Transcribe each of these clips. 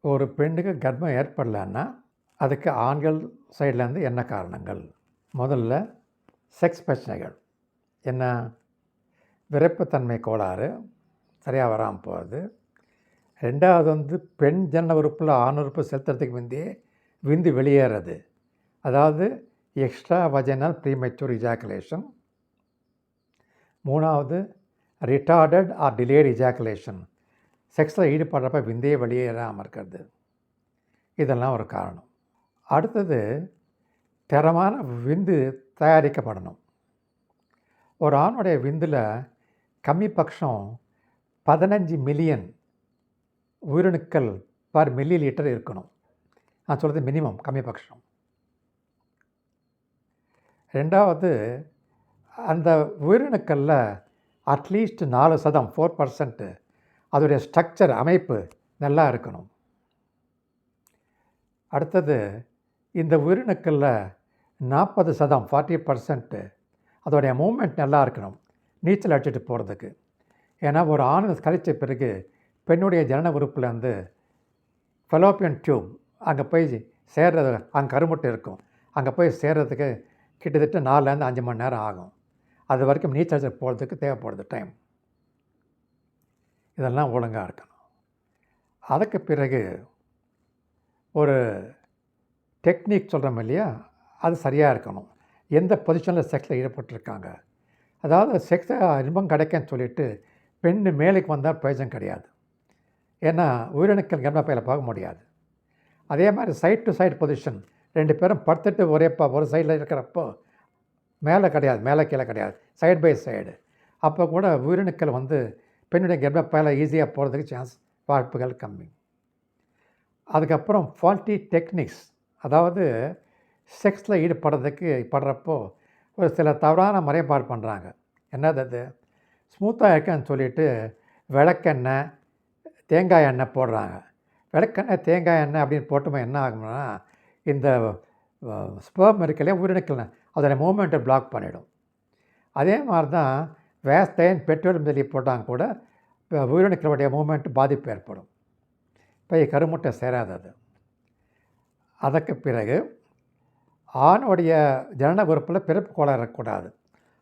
ஒரு பெண்ணுக்கு கர்ப்பம் ஏற்படலன்னா அதுக்கு ஆண்கள் சைட்லேருந்து என்ன காரணங்கள்? முதல்ல செக்ஸ் பிரச்சனைகள். என்ன? விரைப்புத்தன்மை கோளாறு சரியாக வராமல் போகிறது. ரெண்டாவது பெண் ஜனன உறுப்பில் ஆண் உறுப்பு செலுத்துறதுக்கு முந்தையே விந்து வெளியேறது. அதாவது எக்ஸ்ட்ரா வஜைனல் ப்ரீமெச்சூர் இஜாக்குலேஷன். மூணாவது ரிட்டார்டட் ஆர் டிலேட் இஜாக்குலேஷன். செக்ஸில் ஈடுபடுறப்ப விந்தே வெளியேறாமல் இருக்கிறது. இதெல்லாம் ஒரு காரணம். அடுத்தது தரமான விந்து தயாரிக்கப்படணும். ஒரு ஆணுடைய விந்தில் கம்மி பட்சம் 15 மில்லியன் உயிரணுக்கள் பர் மில்லி லிட்டர் இருக்கணும். நான் சொல்கிறது மினிமம், கம்மி பட்சம். ரெண்டாவது, அந்த உயிரணுக்களில் அட்லீஸ்ட் 4%, 4% அதோடைய ஸ்ட்ரக்சர், அமைப்பு நல்லா இருக்கணும். அடுத்தது, இந்த உயிரணுக்களில் 40%, 40% அதோடைய மூமெண்ட் நல்லா இருக்கணும், நீச்சல் அடிச்சுட்டு போகிறதுக்கு. ஏன்னா ஒரு ஆண் கழித்த பிறகு பெண்ணுடைய ஜனன உறுப்பில் வந்து ஃபெலோப்பியன் டியூப் அங்கே போய் சேர்றது, அங்கே கருமுட்டை இருக்கும், அங்கே போய் சேர்றதுக்கு கிட்டத்தட்ட 4லேருந்து 5 மணி நேரம் ஆகும். அது வரைக்கும் நீச்சல் அடிச்சு போகிறதுக்கு தேவைப்படுது டைம். இதெல்லாம் ஒழுங்காக இருக்கணும். அதுக்கு பிறகு ஒரு டெக்னிக் சொல்கிறோம் இல்லையா, அது சரியாக இருக்கணும். எந்த பொசிஷனில் செக்ஸில் ஈடுபட்டிருக்காங்க. அதாவது செக்ஸை இன்பம் கிடைக்குன்னு சொல்லிவிட்டு பெண் மேலுக்கு வந்தால் பிரயோஜனம் கிடையாது. ஏன்னா உயிரணுக்கள் கர்ப்பப்பையில் பார்க்க முடியாது. அதே மாதிரி சைட் டு சைட் பொசிஷன், 2 பேரும் படுத்துட்டு ஒரு சைடில் இருக்கிறப்போ மேலே கிடையாது, மேலே கீழே கிடையாது, சைடு பை சைடு. அப்போ கூட உயிரணுக்கள் வந்து பெண்ணுடைய கர்ப்பப்பையில் ஈஸியாக போகிறதுக்கு வாய்ப்புகள் கம்மி. அதுக்கப்புறம் ஃபால்ட்டி டெக்னிக்ஸ், அதாவது செக்ஸில் ஈடுபடுறப்போ ஒரு சில தவறான முறைப்பாடு பண்ணுறாங்க. என்னது அது? ஸ்மூத்தாக இருக்குன்னு சொல்லிவிட்டு விளக்கெண்ணெய், தேங்காய் எண்ணெய் போடுறாங்க. விளக்கெண்ணெய், தேங்காய் எண்ணெய் அப்படின்னு போட்டுமா என்ன ஆகும்னா, இந்த ஸ்பெர்ம் இருக்கலையே உயிரணுக்கள் அதோடைய மூமெண்ட்டை பிளாக் பண்ணிடும். அதே மாதிரி தான் வேஸ்டைன், பெட்ரோல் முதலி போட்டாங்க கூட உயிரணுக்களுடைய மூமெண்ட்டு பாதிப்பு ஏற்படும். இப்போ கருமுட்டை சேராதது. அதற்கு பிறகு ஆணுடைய ஜனன உறுப்பில் பிறப்பு கோளாறு இருக்கக்கூடாது.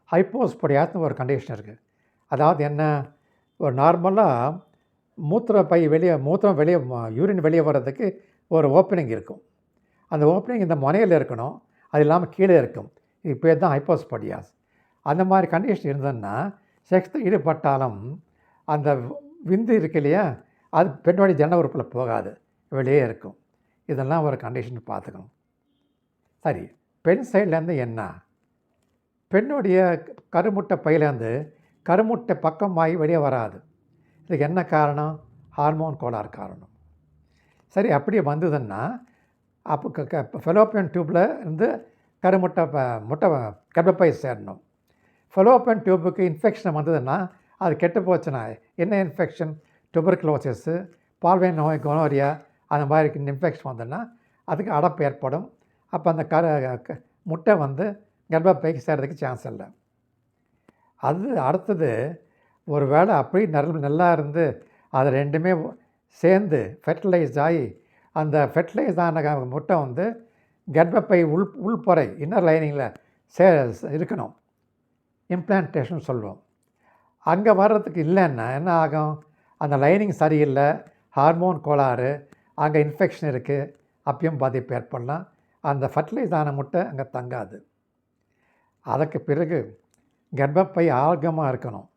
ஹைப்போஸ்போடியாஸ்னு ஒரு கண்டிஷன் இருக்குது. அதாவது என்ன, ஒரு நார்மலாக மூத்திரம் வெளியே யூரின் வெளியே வர்றதுக்கு ஒரு ஓப்பனிங் இருக்கும். அந்த ஓப்பனிங் இந்த முனையில் இருக்கணும், அது இல்லாமல் கீழே இருக்கும். இது பேர் தான் ஹைப்போஸ்போடியாஸ். அந்த மாதிரி கண்டிஷன் இருந்ததுன்னா செக்ஸில் ஈடுபட்டாலும் அந்த விந்து இருக்கு இல்லையா, அது பெண்ணுடைய ஜனன உறுப்பில் போகாது, வெளியே இருக்கும். இதெல்லாம் ஒரு கண்டிஷன் பார்த்துக்கணும். சரி, பெண் சைட்லேருந்து என்ன? பெண்ணுடைய கருமுட்டை பையிலேருந்து கருமுட்டை பக்கமாகி வெளியே வராது. இதுக்கு என்ன காரணம்? ஹார்மோன் கோளாறு காரணம். சரி, அப்படியே வந்ததுன்னா அப்போ ஃபெலோப்பியன் டியூப்பில் இருந்து முட்டை கர்ப்பப்பை சேரணும். ஃபெலோப்பியன் டியூப்புக்கு இன்ஃபெக்ஷன் வந்ததுன்னா அது கெட்டு போச்சுன்னா என்ன இன்ஃபெக்ஷன்? டுபர்குலோசிஸு, பால்வைன் நோய், கொனோரியா, அந்த மாதிரி இன்ஃபெக்ஷன் வந்ததுன்னா அதுக்கு அடைப்பு ஏற்படும். அப்போ அந்த முட்டை வந்து கர்ப்பப்பைக்கு சேர்றதுக்கு சான்ஸ் இல்லை. அது அடுத்தது, ஒரு வேளை அப்படி நல்லா இருந்து அது ரெண்டுமே சேர்ந்து ஃபெர்டிலைஸ் ஆகி அந்த ஃபெர்டிலைஸ் ஆன முட்டை வந்து கர்ப்பப்பை உள்புறை இன்னர் லைனிங்கில் இருக்கணும், இம்ப்ளான்டேஷன் சொல்லுவோம். அங்கே வர்றதுக்கு இல்லைன்னா என்ன ஆகும்? அந்த லைனிங் சரியில்லை, ஹார்மோன் கோளாறு, அங்கே இன்ஃபெக்ஷன் இருக்குது, அப்பயும் பாதிப்பு ஏற்படலாம். அந்த ஃபெர்டிலைஸ் ஆன முட்டை அங்கே தங்காது. அதுக்கு பிறகு கர்ப்பப்பை ஆரோக்கியமாக இருக்கணும்.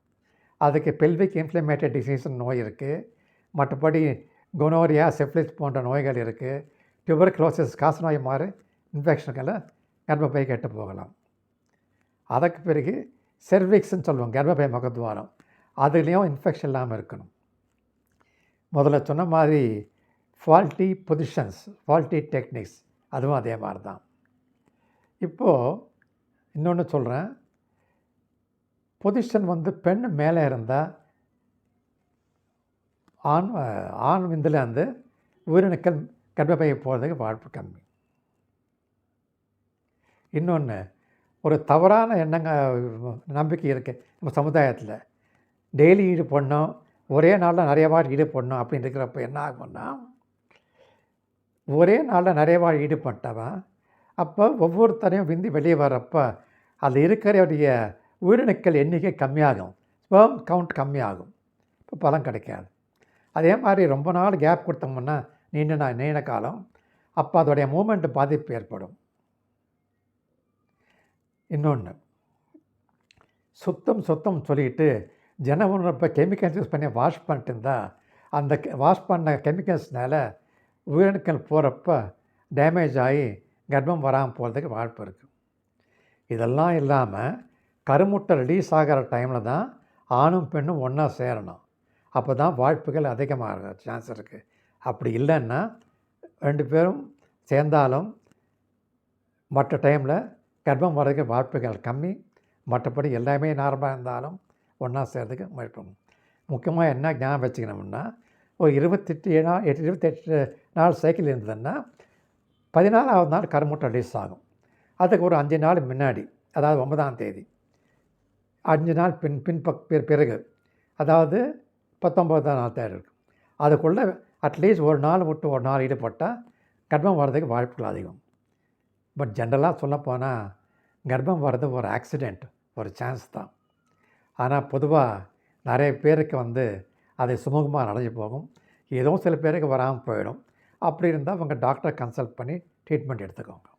அதுக்கு பெல்விக் இன்ஃப்ளமேட்டரி டிசீஸ்னு நோய் இருக்குது. மற்றபடி கொனோரியா, சிஃபிலிஸ் போன்ற நோய்கள் இருக்குது. டியூபர்குலோசிஸ், காசநோய் மாதிரி இன்ஃபெக்ஷன்களை கர்ப்பப்பை கெட்டு போகலாம். அதுக்கு பிறகு செர்விக்ஸ்ன்னு சொல்லுவோம், கர்ப்பப்பை முகத்வாரம், அதுலேயும் இன்ஃபெக்ஷன் இல்லாமல் இருக்கணும். முதல்ல சொன்ன மாதிரி ஃபால்ட்டி பொசிஷன்ஸ், ஃபால்ட்டி டெக்னிக்ஸ், அதுவும் அதே மாதிரி தான். இப்போது இன்னொன்று சொல்கிறேன். பொசிஷன் வந்து பெண் மேலே இருந்தால் ஆண் விந்தில் வந்து உயிரணுக்கள் கர்ப்பப்பையை போகிறதுக்கு வாய்ப்பு கம்மி. இன்னொன்று, ஒரு தவறான நம்பிக்கை இருக்குது நம்ம சமுதாயத்தில். டெய்லி ஈடுபடணும், ஒரே நாளில் நிறைய வாரம் ஈடுபடணும் அப்படின்னு இருக்கிறப்ப என்ன ஆகும்னா, ஒரே நாளில் நிறையவா ஈடுபட்டவன் அப்போ ஒவ்வொருத்தரையும் விந்தி வெளியே வர்றப்ப அதில் இருக்கிறவுடைய உயிரணுக்கள் எண்ணிக்கை கம்மியாகும், ஸ்பெர்ம் கவுண்ட் கம்மியாகும், இப்போ பலன் கிடைக்காது. அதே மாதிரி ரொம்ப நாள் கேப் கொடுத்தோம்னா நீண்ட காலம் அப்போ அதோடைய மூமெண்ட் பாதிப்பு ஏற்படும். இன்னொன்று, சுத்தம் சொல்லிட்டு இப்போ கெமிக்கல்ஸ் யூஸ் பண்ணி வாஷ் பண்ணிட்டு இருந்தால் அந்த வாஷ் பண்ண கெமிக்கல்ஸ்னால உயிரணுக்கள் போகிறப்ப டேமேஜ் ஆகி கர்ப்பம் வராமல் போகிறதுக்கு வாய்ப்பு இருக்குது. இதெல்லாம் இல்லாமல் கருமுட்டை ரிலீஸ் ஆகிற டைமில் தான் ஆணும் பெண்ணும் ஒன்றா சேரணும். அப்போ தான் வாய்ப்புகள் அதிகமாக சான்ஸ் இருக்குது. அப்படி இல்லைன்னா 2 பேரும் சேர்ந்தாலும் மற்ற டைமில் கர்ப்பம் வர்றதுக்கு வாய்ப்புகள் கம்மி. மற்றபடி எல்லாமே நார்மலாக இருந்தாலும் ஒன்றா சேர்றதுக்கு முயற்சி பண்ணணும். முக்கியமாக என்ன ஞாபகம் வச்சுக்கணும்னா, ஒரு 28 நாள் சைக்கிள் இருந்ததுன்னா 14ஆவது நாள் கருமுட்டை ரிலீஸ் ஆகும். அதுக்கு ஒரு 5 நாள் முன்னாடி, அதாவது 9ஆம் தேதி 5 நாள் பிறகு, அதாவது 19ஆம் நாள் தேவை இருக்கும். அதுக்குள்ளே அட்லீஸ்ட் ஒரு நாள் விட்டு ஒரு நாள் ஈடுபட்டால் கர்ப்பம் வர்றதுக்கு வாய்ப்புகள் அதிகம். பட் ஜென்ரலாக சொல்லப்போனால் கர்ப்பம் வர்றது ஒரு ஆக்சிடெண்ட், ஒரு சான்ஸ் தான். ஆனால் பொதுவாக நிறைய பேருக்கு அதை சுமூகமாக நடந்து போகும். ஏதோ சில பேருக்கு வராமல் போயிடும். அப்படி இருந்தால் அவங்க டாக்டரை கன்சல்ட் பண்ணி ட்ரீட்மெண்ட் எடுத்துக்கோங்க.